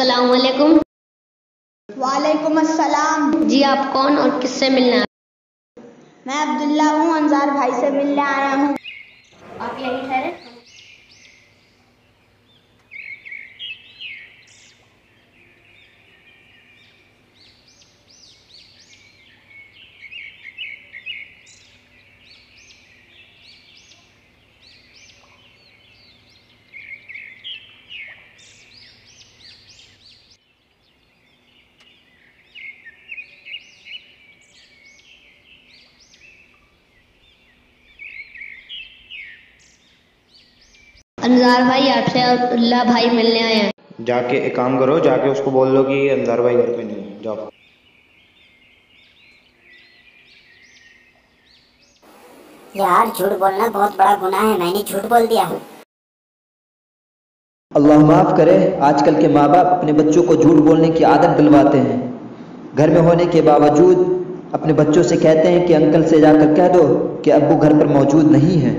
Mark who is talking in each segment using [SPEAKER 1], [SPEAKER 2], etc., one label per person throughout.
[SPEAKER 1] अस्सलाम वालेकुम।
[SPEAKER 2] वालेकुम अस्सलाम।
[SPEAKER 1] जी आप कौन और किस से मिलना है?
[SPEAKER 2] मैं अब्दुल्ला हूँ, अंजार भाई से मिलने आया हूँ।
[SPEAKER 1] आप यहीं ठहरे। अंजार भाई आपसे अब्दुल्ला भाई मिलने आए हैं।
[SPEAKER 3] जाके एक काम करो, जाके उसको बोल दो कि अंजार भाई घर पे नहीं है। जाओ।
[SPEAKER 4] यार झूठ बोलना बहुत बड़ा गुनाह है, मैंने झूठ बोल दिया।
[SPEAKER 5] अल्लाह माफ़ करे, आजकल के माँ बाप अपने बच्चों को झूठ बोलने की आदत डलवाते हैं। घर में होने के बावजूद अपने बच्चों से कहते हैं कि अंकल से जाकर कह दो कि अब्बू घर पर मौजूद नहीं है।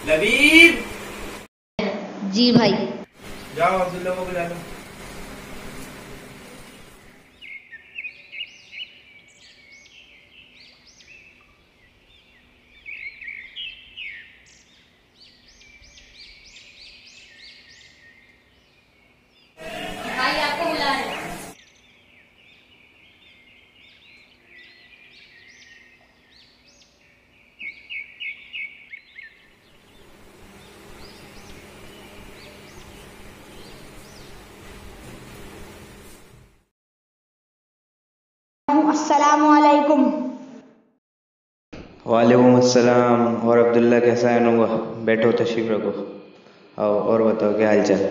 [SPEAKER 3] लबीब।
[SPEAKER 1] जी भाई।
[SPEAKER 3] जाओ अब्दुल्ला को बुला लो।
[SPEAKER 1] भाई आपको बुला रहे हैं।
[SPEAKER 2] अस्सलामु अलैकुम।
[SPEAKER 3] वालेकुम अस्सलाम। और अब्दुल्ला कैसा है? नुआ बैठो, तशरीफ रखो। आओ और बताओ क्या हाल चाल।